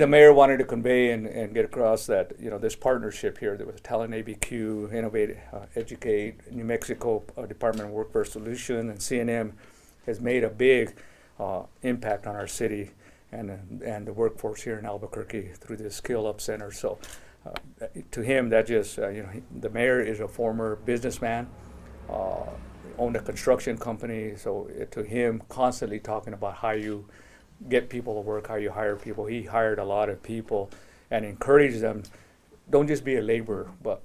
the mayor wanted to convey and get across that, this partnership here with Talent ABQ, Innovate, Educate, New Mexico Department of Workforce Solutions, and CNM has made a big impact on our city and the workforce here in Albuquerque through this Skill Up Center. So to him, that just, the mayor is a former businessman, owned a construction company. So to him, constantly talking about how you get people to work, how you hire people. He hired a lot of people and encouraged them, don't just be a laborer, but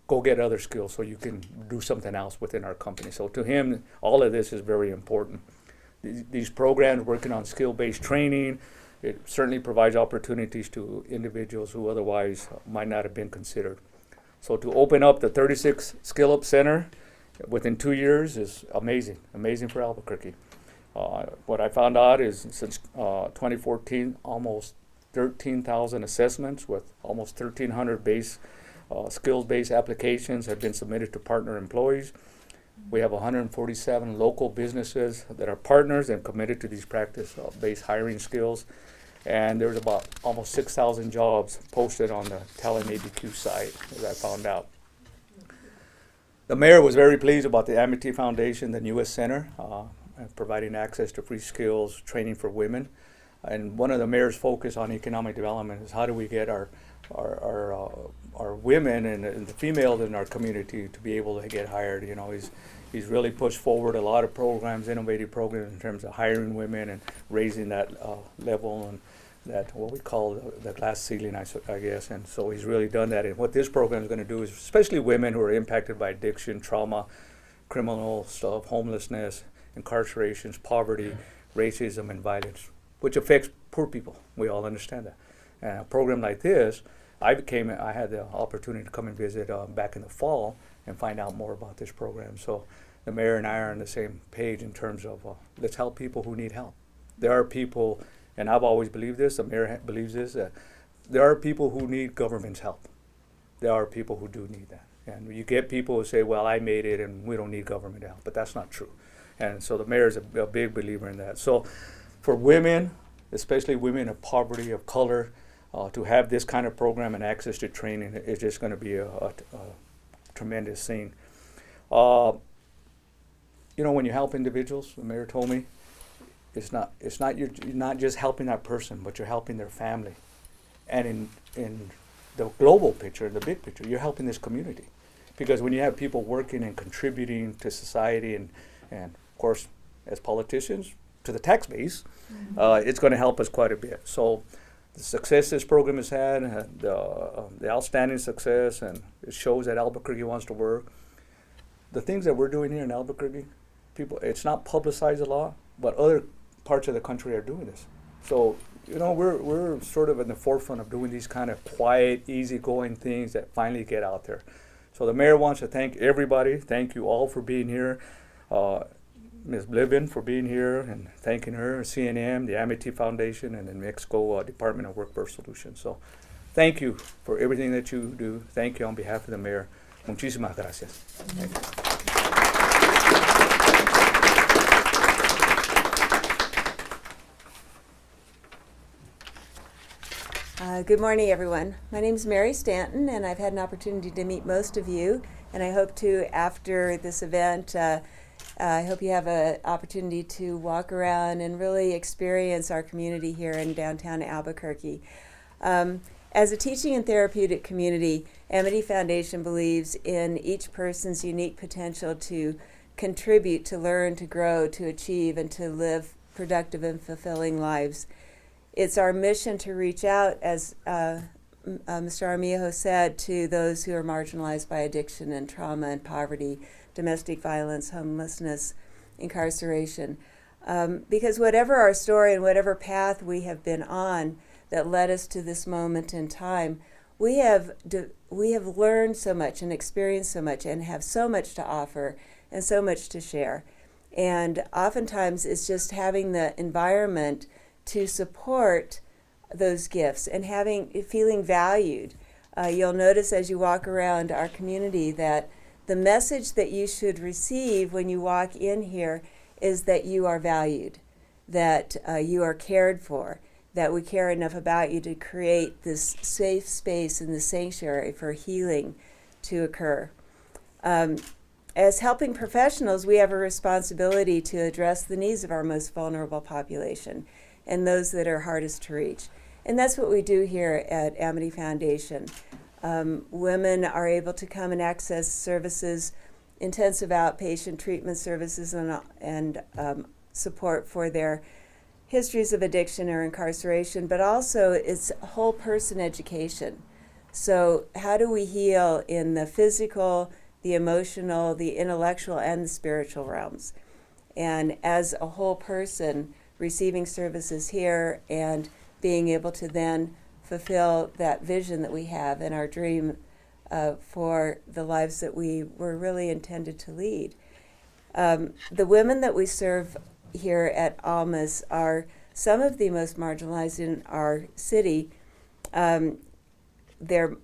go get other skills so you can do something else within our company. So to him, all of this is very important. These programs working on skill-based training, it certainly provides opportunities to individuals who otherwise might not have been considered. So to open up the 36 Skill Up Center within 2 years is amazing for Albuquerque. What I found out is since 2014, almost 13,000 assessments with almost 1,300 skills-based applications have been submitted to partner employees. We have 147 local businesses that are partners and committed to these practice-based hiring skills. And there's about almost 6,000 jobs posted on the Talent ABQ site, as I found out. The mayor was very pleased about the Amity Foundation, the newest center, providing access to free skills training for women. And one of the mayor's focus on economic development is how do we get our women and the females in our community to be able to get hired. He's really pushed forward a lot of programs, innovative programs in terms of hiring women and raising that level and that what we call the glass ceiling, I guess. And so he's really done that. And what this program is going to do is, especially women who are impacted by addiction, trauma, criminal stuff, homelessness, incarcerations, poverty, racism, and violence, which affects poor people. We all understand that. And a program like this, I had the opportunity to come and visit back in the fall and find out more about this program. So the mayor and I are on the same page in terms of let's help people who need help. There are people, and I've always believed this, the mayor believes this, there are people who need government's help. There are people who do need that. And you get people who say, well, I made it and we don't need government help, but that's not true. And so the mayor is a big believer in that. So for women, especially women of poverty, of color, to have this kind of program and access to training is just going to be a tremendous thing. When you help individuals, the mayor told me, you're not just helping that person, but you're helping their family. And in the global picture, the big picture, you're helping this community. Because when you have people working and contributing to society and of course, as politicians, to the tax base, it's going to help us quite a bit. So the success this program has had, the outstanding success, and it shows that Albuquerque wants to work. The things that we're doing here in Albuquerque, it's not publicized a lot, but other parts of the country are doing this. So, we're sort of in the forefront of doing these kind of quiet, easygoing things that finally get out there. So the mayor wants to thank everybody. Thank you all for being here. Ms. Blibin for being here and thanking her, CNM, the Amity Foundation, and the New Mexico Department of Workforce Solutions. So thank you for everything that you do. Thank you on behalf of the mayor. Muchísimas gracias. Thank you. Good morning, everyone. My name is Mary Stanton, and I've had an opportunity to meet most of you, and I hope to, after this event, I hope you have an opportunity to walk around and really experience our community here in downtown Albuquerque. As a teaching and therapeutic community, Amity Foundation believes in each person's unique potential to contribute, to learn, to grow, to achieve, and to live productive and fulfilling lives. It's our mission to reach out, as Mr. Armijo said, to those who are marginalized by addiction and trauma and poverty, domestic violence, homelessness, incarceration. Because whatever our story and whatever path we have been on that led us to this moment in time, we have learned so much and experienced so much and have so much to offer and so much to share. And oftentimes it's just having the environment to support those gifts and feeling valued. You'll notice as you walk around our community that the message that you should receive when you walk in here is that you are valued, that you are cared for, that we care enough about you to create this safe space in the sanctuary for healing to occur. As helping professionals, we have a responsibility to address the needs of our most vulnerable population and those that are hardest to reach. And that's what we do here at Amity Foundation. Women are able to come and access services, intensive outpatient treatment services, and support for their histories of addiction or incarceration, but also it's whole person education. So how do we heal in the physical, the emotional, the intellectual, and the spiritual realms? And as a whole person, receiving services here and being able to then fulfill that vision that we have and our dream for the lives that we were really intended to lead. The women that we serve here at Alma's are some of the most marginalized in our city. The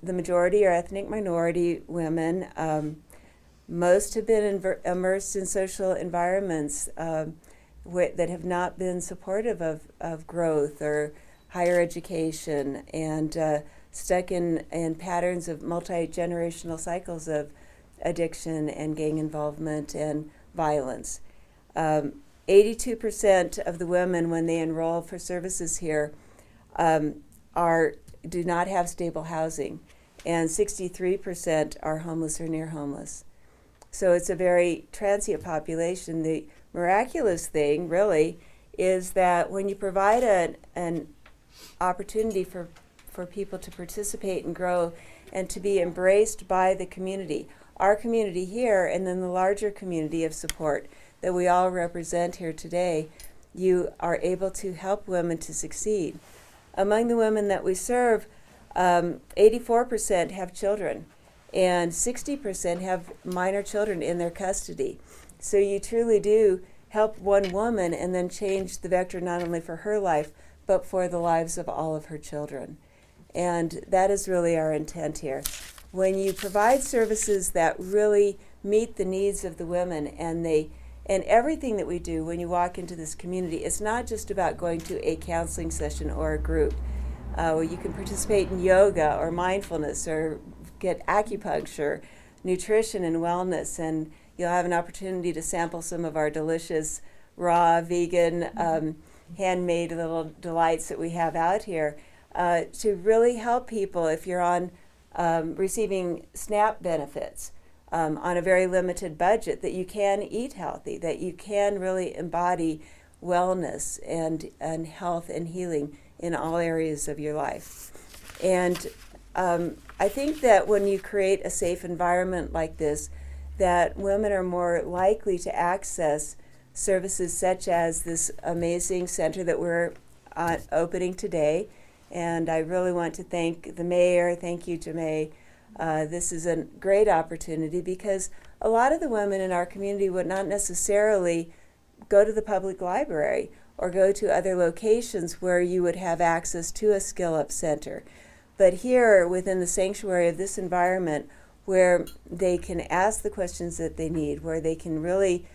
majority are ethnic minority women. Most have been immersed in social environments that have not been supportive of growth or higher education, and stuck in patterns of multi-generational cycles of addiction and gang involvement and violence. 82% of the women, when they enroll for services here, do not have stable housing, and 63% are homeless or near homeless. So it's a very transient population. The miraculous thing, really, is that when you provide an opportunity for people to participate and grow and to be embraced by the community, our community here, and then the larger community of support that we all represent here today, you are able to help women to succeed. Among the women that we serve, 84% have children, and 60% have minor children in their custody. So you truly do help one woman and then change the vector not only for her life, but for the lives of all of her children. And that is really our intent here. When you provide services that really meet the needs of the women, and everything that we do when you walk into this community, it's not just about going to a counseling session or a group. You can participate in yoga or mindfulness or get acupuncture, nutrition and wellness, and you'll have an opportunity to sample some of our delicious, raw, vegan, handmade little delights that we have out here to really help people if you're on receiving SNAP benefits on a very limited budget, that you can eat healthy, that you can really embody wellness and health and healing in all areas of your life. And I think that when you create a safe environment like this, that women are more likely to access services such as this amazing center that we're opening today. And I really want to thank the mayor. Thank you, Jamay. This is a great opportunity because a lot of the women in our community would not necessarily go to the public library or go to other locations where you would have access to a skill-up center. But here, within the sanctuary of this environment, where they can ask the questions that they need, where they can really,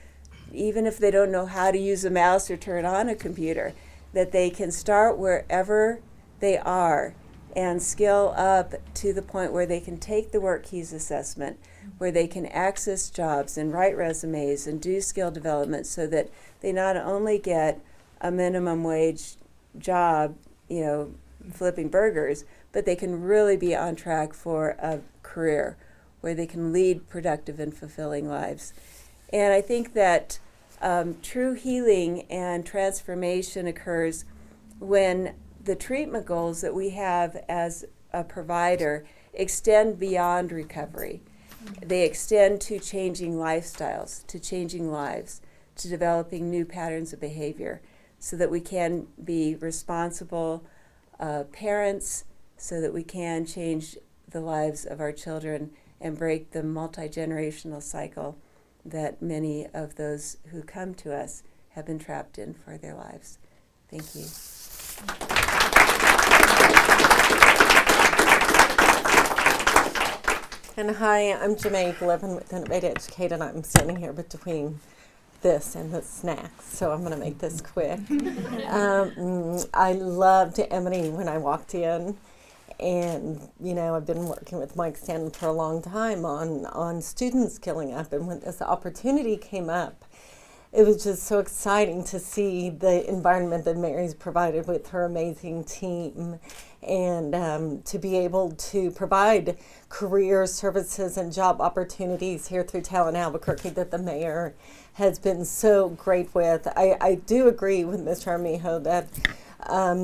even if they don't know how to use a mouse or turn on a computer, that they can start wherever they are and skill up to the point where they can take the work keys assessment, where they can access jobs and write resumes and do skill development so that they not only get a minimum wage job, flipping burgers, but they can really be on track for a career where they can lead productive and fulfilling lives. And I think that true healing and transformation occurs when the treatment goals that we have as a provider extend beyond recovery. They extend to changing lifestyles, to changing lives, to developing new patterns of behavior so that we can be responsible parents, so that we can change the lives of our children and break the multi-generational cycle that many of those who come to us have been trapped in for their lives. Thank you. And hi, I'm Jamay, 11 with Innovate+Educate, and I'm standing here between this and the snacks, so I'm going to make this quick. I loved Amity when I walked in, and I've been working with Mike Stanton for a long time on students skilling up, and when this opportunity came up, it was just so exciting to see the environment that Mary's provided with her amazing team, and to be able to provide career services and job opportunities here through Talent Albuquerque that the mayor has been so great with. I do agree with Mr. Armijo that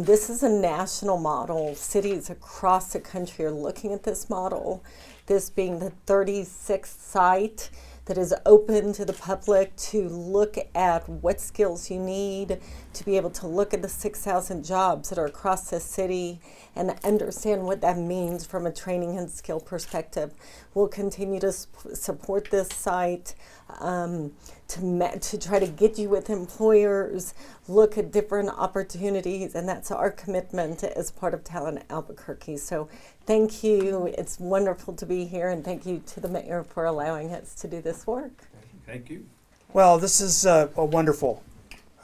this is a national model. Cities across the country are looking at this model, this being the 36th site that is open to the public to look at what skills you need, to be able to look at the 6,000 jobs that are across the city and understand what that means from a training and skill perspective. We'll continue to support this site to try to get you with employers, look at different opportunities, and that's our commitment as part of Talent Albuquerque. So thank you. It's wonderful to be here, and thank you to the mayor for allowing us to do this work. Thank you. Well, this is a wonderful.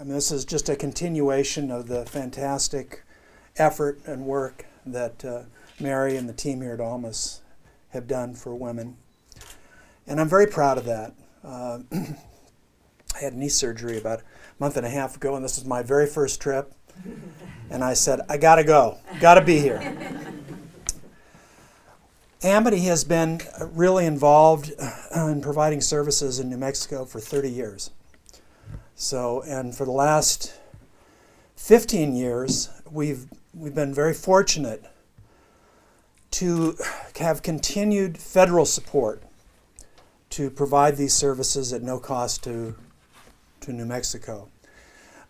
This is just a continuation of the fantastic effort and work that Mary and the team here at Almus have done for women. And I'm very proud of that. I had knee surgery about a month and a half ago, and this is my very first trip. And I said, I gotta go, gotta be here. Amity has been really involved in providing services in New Mexico for 30 years. So, and for the last 15 years, we've been very fortunate to have continued federal support to provide these services at no cost to New Mexico.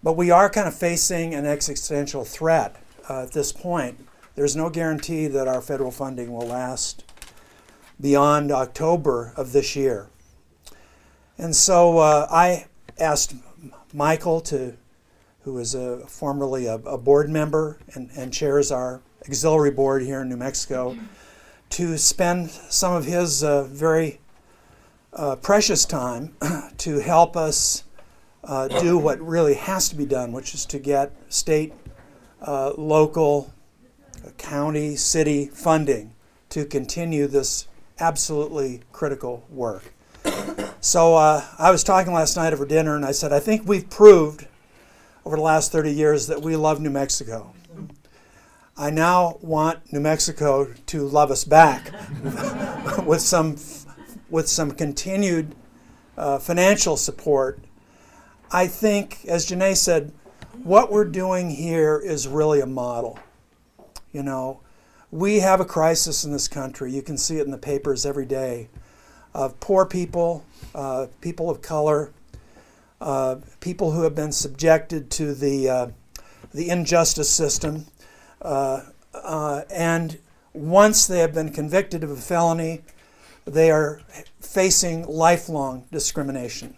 But we are kind of facing an existential threat at this point. There's no guarantee that our federal funding will last beyond October of this year. And so I asked Michael, who is formerly a board member and chairs our auxiliary board here in New Mexico, to spend some of his very precious time to help us do what really has to be done, which is to get state, local, county, city funding to continue this absolutely critical work. So I was talking last night over dinner, and I said, I think we've proved over the last 30 years that we love New Mexico. I now want New Mexico to love us back with some continued financial support. I think, as Janae said, what we're doing here is really a model. We have a crisis in this country. You can see it in the papers every day, of poor people, people of color, people who have been subjected to the injustice system, and once they have been convicted of a felony, they are facing lifelong discrimination.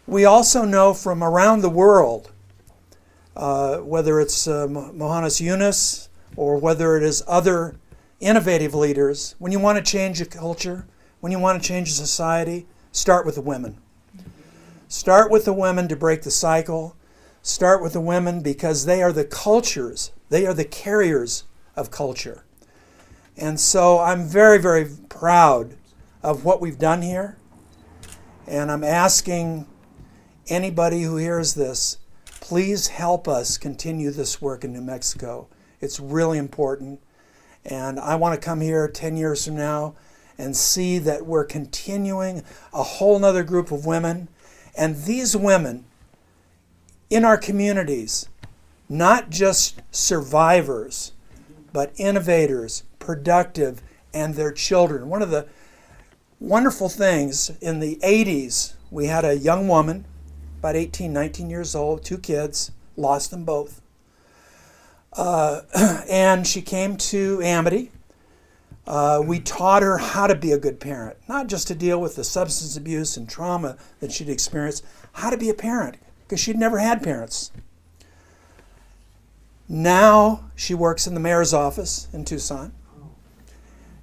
We also know from around the world, whether it's Mohannes Yunus or whether it is other innovative leaders, when you want to change a culture, when you want to change a society, start with the women. Start with the women to break the cycle. Start with the women because they are the cultures, they are the carriers of culture. And so I'm very, very proud of what we've done here. And I'm asking anybody who hears this, please help us continue this work in New Mexico. It's really important. And I want to come here 10 years from now and see that we're continuing a whole nother group of women. And these women in our communities, not just survivors, but innovators, productive, and their children. One of the wonderful things, in the 80s, we had a young woman, about 18, 19 years old, 2 kids, lost them both. And she came to Amity. We taught her how to be a good parent, not just to deal with the substance abuse and trauma that she'd experienced, how to be a parent, because she'd never had parents. Now she works in the mayor's office in Tucson.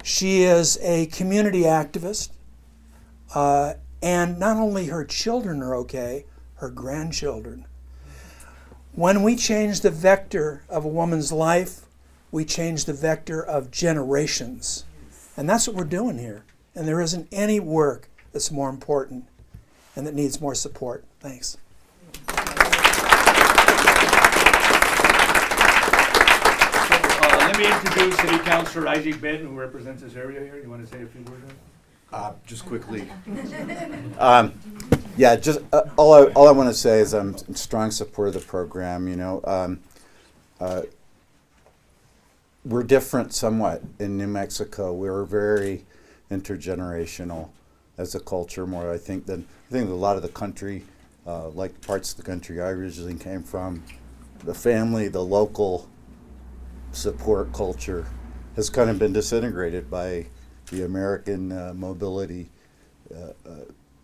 She is a community activist, And not only her children are okay, her grandchildren. When we change the vector of a woman's life, we change the vector of generations. And that's what we're doing here. And there isn't any work that's more important and that needs more support. Thanks. Let me introduce City Councilor Isaac Benton, who represents this area here. You want to say a few words on it? Just quickly. Yeah, just all I want to say is I'm in strong support of the program. You know, we're different somewhat in New Mexico. We're very intergenerational as a culture, more I think than a lot of the country, like parts of the country I originally came from. The family, the local support culture has kind of been disintegrated by the American mobility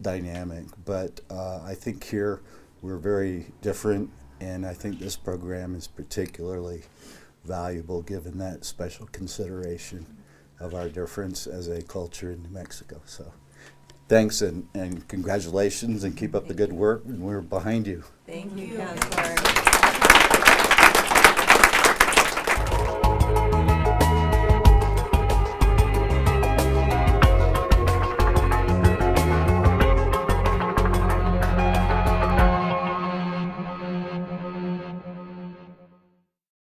dynamic. But I think here we're very different, and I think this program is particularly valuable given that special consideration of our difference as a culture in New Mexico. So thanks and congratulations, and keep up the good work, and we're behind you. Thank you, Councilor.